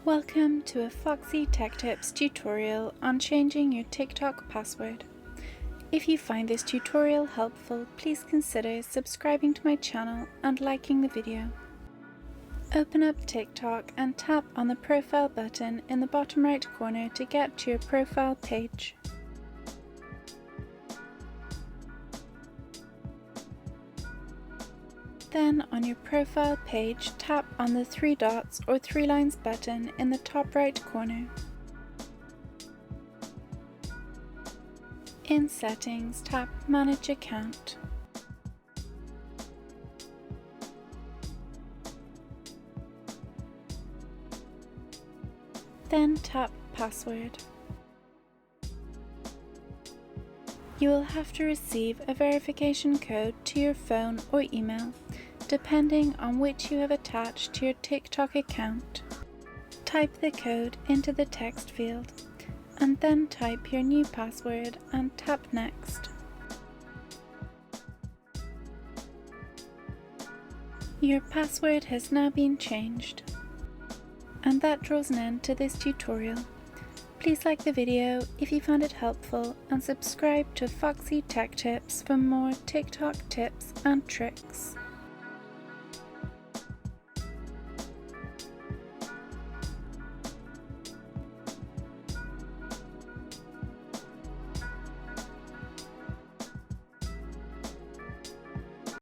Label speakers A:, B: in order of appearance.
A: Welcome to a Foxy Tech Tips tutorial on changing your TikTok password. If you find this tutorial helpful, please consider subscribing to my channel and liking the video. Open up TikTok and tap on the profile button in the bottom right corner to get to your profile page. Then on your profile page, tap on the three dots or three lines button in the top right corner. In Settings, tap Manage Account. Then tap Password. You will have to receive a verification code to your phone or email, depending on which you have attached to your TikTok account. Type the code into the text field, and then type your new password and tap Next. Your password has now been changed. And that draws an end to this tutorial. Please like the video if you found it helpful and subscribe to Foxy Tech Tips for more TikTok tips and tricks.